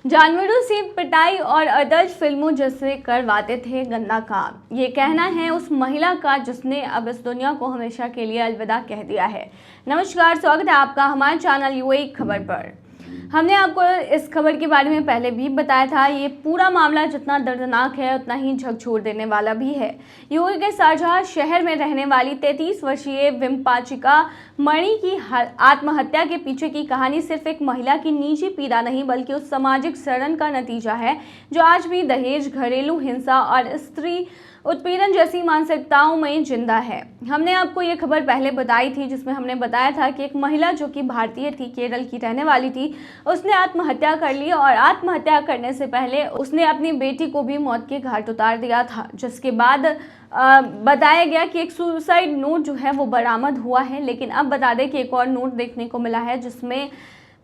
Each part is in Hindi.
जानवरों से पिटाई और अदल्ट फिल्मों जैसे करवाते थे गंदा काम। ये कहना है उस महिला का जिसने अब इस दुनिया को हमेशा के लिए अलविदा कह दिया है। नमस्कार, स्वागत है आपका हमारे चैनल यूएई खबर पर। हमने आपको इस खबर के बारे में पहले भी बताया था। ये पूरा मामला जितना दर्दनाक है उतना ही झकझोर देने वाला भी है। यूएई के शारजाह शहर में रहने वाली 33 वर्षीय विम्पाचिका मणि की आत्महत्या के पीछे की कहानी सिर्फ एक महिला की निजी पीड़ा नहीं बल्कि उस सामाजिक शरण का नतीजा है जो आज भी दहेज, घरेलू हिंसा और स्त्री उत्पीड़न जैसी मानसिकताओं में जिंदा है। हमने आपको ये खबर पहले बताई थी जिसमें हमने बताया था कि एक महिला जो कि भारतीय थी, केरल की रहने वाली थी, उसने आत्महत्या कर ली और आत्महत्या करने से पहले उसने अपनी बेटी को भी मौत के घाट उतार दिया था। जिसके बाद बताया गया कि एक सुसाइड नोट जो है वो बरामद हुआ है। लेकिन अब बता दें कि एक और नोट देखने को मिला है जिसमें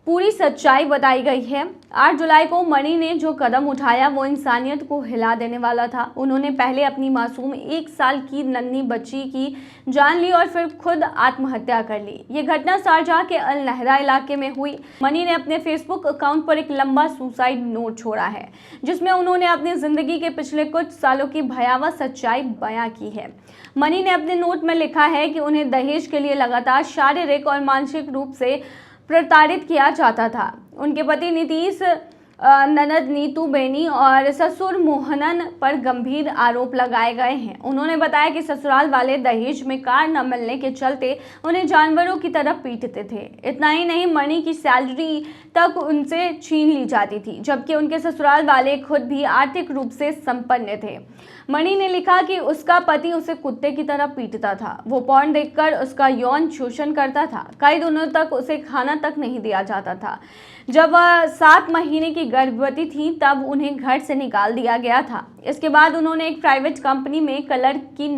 पूरी सच्चाई बताई गई है। 8 जुलाई को मणि ने जो कदम उठाया वो इंसानियत को हिला देने वाला था। उन्होंने पहले अपनी मासूम 1 साल की नन्ही बच्ची की जान ली और फिर खुद आत्महत्या कर ली। ये घटना शारजाह के अल नहरा इलाके में हुई। मणि ने अपने फेसबुक अकाउंट पर एक लंबा सुसाइड नोट छोड़ा है जिसमें उन्होंने अपनी जिंदगी के पिछले कुछ सालों की भयावह सच्चाई बयां की है। मणि ने अपने नोट में लिखा है कि उन्हें दहेज के लिए लगातार शारीरिक और मानसिक रूप से प्रताड़ित किया जाता था। उनके पति नीतीश, ननद नीतू बेनी और ससुर मोहनन पर गंभीर आरोप लगाए गए हैं। उन्होंने बताया कि ससुराल वाले दहेज में कार न मिलने के चलते उन्हें जानवरों की तरह पीटते थे। इतना ही नहीं, मणि की सैलरी तक उनसे छीन ली जाती थी, जबकि उनके ससुराल वाले खुद भी आर्थिक रूप से संपन्न थे। मणि ने लिखा कि उसका पति उसे कुत्ते की तरह पीटता था। वो पॉर्न देखकर उसका यौन शोषण करता था। कई दिनों तक उसे खाना तक नहीं दिया जाता था। जब वह 7 महीने की गर्भवती थी तब उन्हें घर से निकाल दिया गया था। इसके बाद उन्होंने एक प्राइवेट कंपनी में क्लर्क की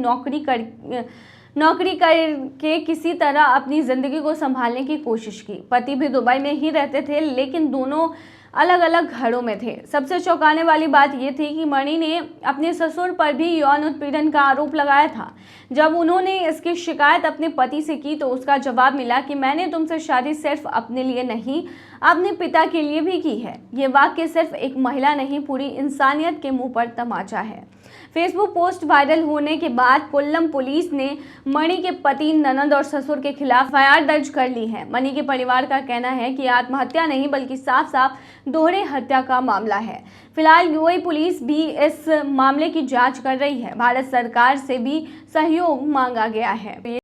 नौकरी करके किसी तरह अपनी जिंदगी को संभालने की कोशिश की। पति भी दुबई में ही रहते थे लेकिन दोनों अलग अलग घरों में थे। सबसे चौंकाने वाली बात यह थी कि मणि ने अपने ससुर पर भी यौन उत्पीड़न का आरोप लगाया था। जब उन्होंने इसकी शिकायत अपने पति से की तो उसका जवाब मिला कि मैंने तुमसे शादी सिर्फ अपने लिए नहीं, अपने पिता के लिए भी की है। ये वाक्य सिर्फ एक महिला नहीं, पूरी इंसानियत के मुंह पर तमाचा है। फेसबुक पोस्ट वायरल होने के बाद कोल्लम पुलिस ने मणि के पति, ननद और ससुर के खिलाफ एफआईआर दर्ज कर ली है। मणि के परिवार का कहना है कि आत्महत्या नहीं बल्कि साफ साफ दोहरे हत्या का मामला है। फिलहाल यूएई पुलिस भी इस मामले की जांच कर रही है। भारत सरकार से भी सहयोग मांगा गया है।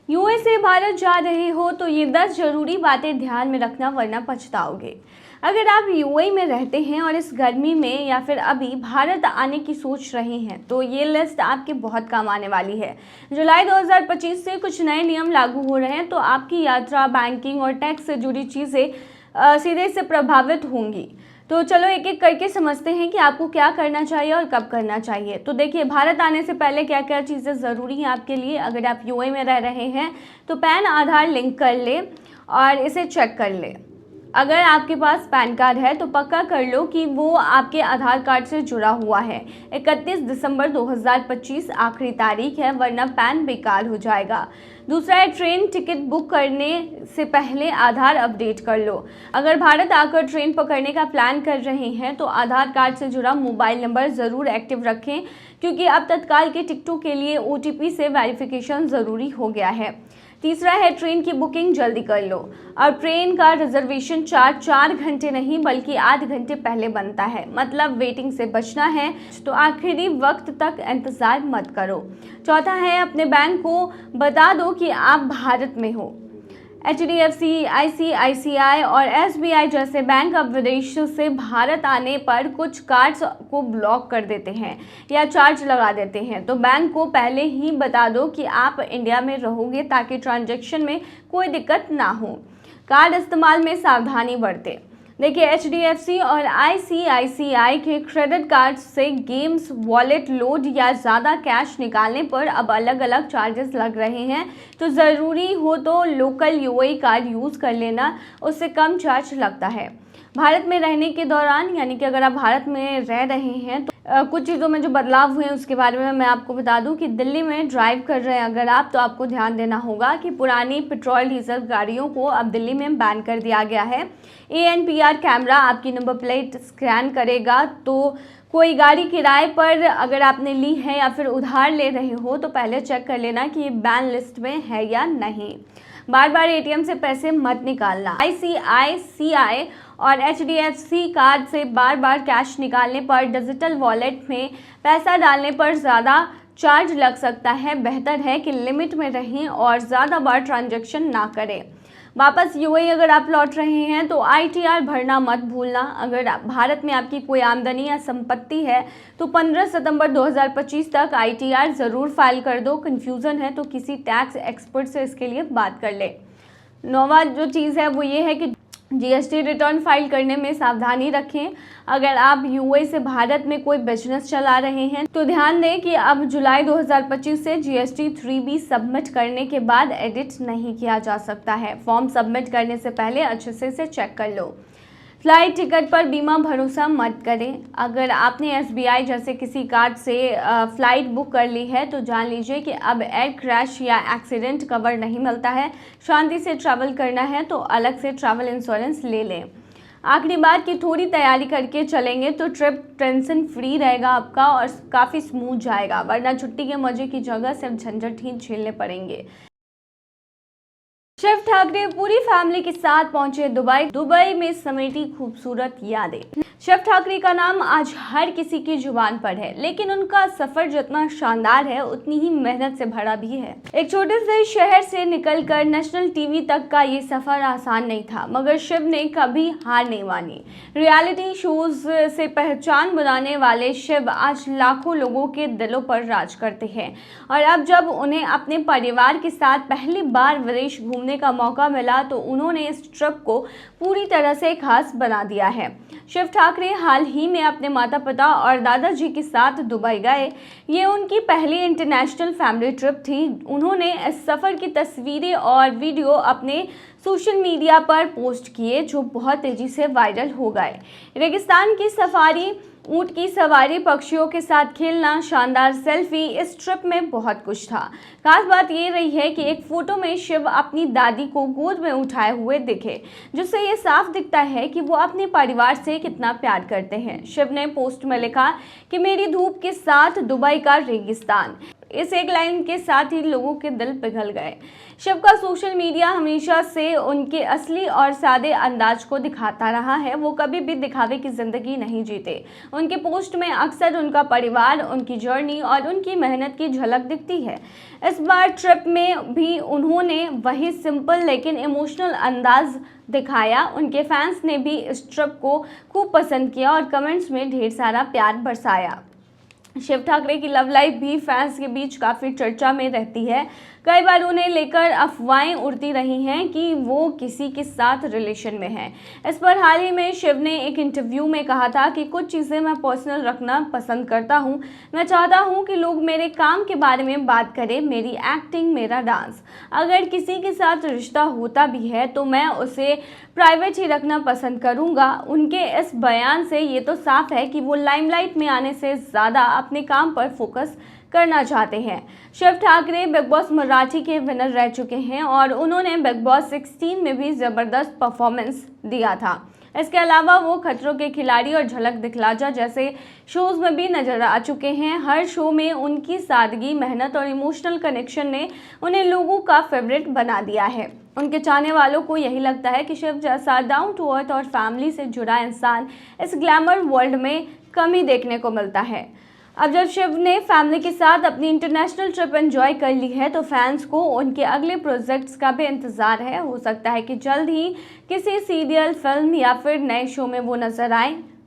यूएई से भारत जा रहे हो तो ये 10 जरूरी बातें ध्यान में रखना वरना पछताओगे। अगर आप यूएई में रहते हैं और इस गर्मी में या फिर अभी भारत आने की सोच रहे हैं तो ये लिस्ट आपके बहुत काम आने वाली है। जुलाई 2025 से कुछ नए नियम लागू हो रहे हैं तो आपकी यात्रा, बैंकिंग और टैक्स से जुड़ी चीज़ें सीधे से प्रभावित होंगी। तो चलो एक एक करके समझते हैं कि आपको क्या करना चाहिए और कब करना चाहिए। तो देखिए, भारत आने से पहले क्या क्या चीज़ें ज़रूरी हैं आपके लिए। अगर आप यूएई में रह रहे हैं तो पैन आधार लिंक कर ले और इसे चेक कर ले। अगर आपके पास पैन कार्ड है तो पक्का कर लो कि वो आपके आधार कार्ड से जुड़ा हुआ है। 31 दिसंबर 2025 आखिरी तारीख है, वरना पैन बेकार हो जाएगा। दूसरा है, ट्रेन टिकट बुक करने से पहले आधार अपडेट कर लो। अगर भारत आकर ट्रेन पकड़ने का प्लान कर रहे हैं तो आधार कार्ड से जुड़ा मोबाइल नंबर ज़रूर एक्टिव रखें क्योंकि अब तत्काल के टिकटों के लिए ओटीपी से वेरिफिकेशन ज़रूरी हो गया है। तीसरा है, ट्रेन की बुकिंग जल्दी कर लो। और ट्रेन का रिजर्वेशन 4 घंटे नहीं बल्कि आध घंटे पहले बनता है, मतलब वेटिंग से बचना है तो आखिरी वक्त तक इंतज़ार मत करो। चौथा है, अपने बैंक को बता दो कि आप भारत में हो। एचडीएफसी, आईसीआईसीआई और एसबीआई जैसे बैंक अब विदेश से भारत आने पर कुछ कार्ड्स को ब्लॉक कर देते हैं या चार्ज लगा देते हैं, तो बैंक को पहले ही बता दो कि आप इंडिया में रहोगे ताकि ट्रांजैक्शन में कोई दिक्कत ना हो। कार्ड इस्तेमाल में सावधानी बरतें। देखिए, एचडीएफसी और आईसीआईसीआई के क्रेडिट कार्ड से गेम्स, वॉलेट लोड या ज़्यादा कैश निकालने पर अब अलग अलग चार्जेस लग रहे हैं, तो ज़रूरी हो तो लोकल यूएई कार्ड यूज़ कर लेना, उससे कम चार्ज लगता है। भारत में रहने के दौरान, यानी कि अगर आप भारत में रह रहे हैं तो कुछ चीज़ों में जो बदलाव हुए हैं उसके बारे में मैं आपको बता दूं कि दिल्ली में ड्राइव कर रहे हैं अगर आप, तो आपको ध्यान देना होगा कि पुरानी पेट्रोल डीजल गाड़ियों को अब दिल्ली में बैन कर दिया गया है। ANPR कैमरा आपकी नंबर प्लेट स्कैन करेगा, तो कोई गाड़ी किराए पर अगर आपने ली है या फिर उधार ले रहे हो तो पहले चेक कर लेना कि ये बैन लिस्ट में है या नहीं। बार बार ATM से पैसे मत निकालना। ICICI और HDFC कार्ड से बार बार कैश निकालने पर डिजिटल वॉलेट में पैसा डालने पर ज़्यादा चार्ज लग सकता है। बेहतर है कि लिमिट में रहें और ज़्यादा बार ट्रांजैक्शन ना करें। वापस UAE अगर आप लौट रहे हैं तो ITR भरना मत भूलना। अगर भारत में आपकी कोई आमदनी या संपत्ति है तो 15 सितंबर 2025 तक ITR ज़रूर फाइल कर दो। कन्फ्यूज़न है तो किसी टैक्स एक्सपर्ट से इसके लिए बात कर ले। नौवा जो चीज़ है वो ये है कि GST रिटर्न फाइल करने में सावधानी रखें। अगर आप UAE से भारत में कोई बिजनेस चला रहे हैं तो ध्यान दें कि अब जुलाई 2025 से GST 3B सबमिट करने के बाद एडिट नहीं किया जा सकता है। फॉर्म सबमिट करने से पहले अच्छे से इसे चेक कर लो। फ्लाइट टिकट पर बीमा भरोसा मत करें। अगर आपने SBI जैसे किसी कार्ड से फ़्लाइट बुक कर ली है तो जान लीजिए कि अब एयर क्रैश या एक्सीडेंट कवर नहीं मिलता है। शांति से ट्रैवल करना है तो अलग से ट्रैवल इंश्योरेंस ले लें। आखिरी बात कि थोड़ी तैयारी करके चलेंगे तो ट्रिप टेंशन फ्री रहेगा आपका और काफ़ी स्मूथ जाएगा, वरना छुट्टी के मज़े की जगह सिर्फ झंझट ही झेलने पड़ेंगे। शिव ठाकरे पूरी फैमिली के साथ पहुंचे दुबई में समेटी खूबसूरत यादें। शिव ठाकरे का नाम आज हर किसी की जुबान पर है, लेकिन उनका सफर जितना शानदार है उतनी ही मेहनत से भरा भी है। एक छोटे से शहर से निकलकर नेशनल टीवी तक का ये सफर आसान नहीं था, मगर शिव ने कभी हार नहीं मानी। रियलिटी शोज से पहचान बनाने वाले शिव आज लाखों लोगों के दिलों पर राज करते हैं और अब जब उन्हें अपने परिवार के साथ पहली बार विदेश घूमने का मौका मिला तो उन्होंने इस ट्रिप को पूरी तरह से खास बना दिया है। शिव ठाकरे हाल ही में अपने माता पिता और दादाजी के साथ दुबई गए। ये उनकी पहली इंटरनेशनल फैमिली ट्रिप थी। उन्होंने इस सफ़र की तस्वीरें और वीडियो अपने सोशल मीडिया पर पोस्ट किए जो बहुत तेज़ी से वायरल हो गए। रेगिस्तान की सफारी, ऊंट की सवारी, पक्षियों के साथ खेलना, शानदार सेल्फी, इस ट्रिप में बहुत कुछ था। खास बात ये रही है कि एक फ़ोटो में शिव अपनी दादी को गोद में उठाए हुए दिखे, जिससे ये साफ दिखता है कि वो अपने परिवार से कितना प्यार करते हैं। शिव ने पोस्ट में लिखा कि मेरी धूप के साथ दुबई का रेगिस्तान। इस एक लाइन के साथ ही लोगों के दिल पिघल गए। शिव का सोशल मीडिया हमेशा से उनके असली और सादे अंदाज को दिखाता रहा है। वो कभी भी दिखावे की ज़िंदगी नहीं जीते। उनके पोस्ट में अक्सर उनका परिवार, उनकी जर्नी और उनकी मेहनत की झलक दिखती है। इस बार ट्रिप में भी उन्होंने वही सिंपल लेकिन इमोशनल अंदाज दिखाया। उनके फैंस ने भी इस ट्रिप को खूब पसंद किया और कमेंट्स में ढेर सारा प्यार बरसाया। शिव ठाकरे की लव लाइफ भी फैंस के बीच काफ़ी चर्चा में रहती है। कई बार उन्हें लेकर अफवाहें उड़ती रही हैं कि वो किसी के साथ रिलेशन में हैं। इस पर हाल ही में शिव ने एक इंटरव्यू में कहा था कि कुछ चीज़ें मैं पर्सनल रखना पसंद करता हूँ। मैं चाहता हूँ कि लोग मेरे काम के बारे में बात करें, मेरी एक्टिंग, मेरा डांस। अगर किसी के साथ रिश्ता होता भी है तो मैं उसे प्राइवेट ही रखना पसंद करूँगा। उनके इस बयान से ये तो साफ है कि वो लाइमलाइट में आने से ज़्यादा अपने काम पर फोकस करना चाहते हैं। शिव ठाकरे बिग बॉस मराठी के विनर रह चुके हैं और उन्होंने बिग बॉस 16 में भी ज़बरदस्त परफॉर्मेंस दिया था। इसके अलावा वो खतरों के खिलाड़ी और झलक दिखला जा जैसे शोज़ में भी नजर आ चुके हैं। हर शो में उनकी सादगी, मेहनत और इमोशनल कनेक्शन ने उन्हें लोगों का फेवरेट बना दिया है। उनके चाहने वालों को यही लगता है कि शिव जैसा डाउन टू अर्थ और फैमिली से जुड़ा इंसान इस ग्लैमर वर्ल्ड में कम ही देखने को मिलता है। अब जब शिव ने फैमिली के साथ अपनी इंटरनेशनल ट्रिप एंजॉय कर ली है तो फैंस को उनके अगले प्रोजेक्ट्स का भी इंतज़ार है। हो सकता है कि जल्द ही किसी सीरियल, फिल्म या फिर नए शो में वो नजर आए।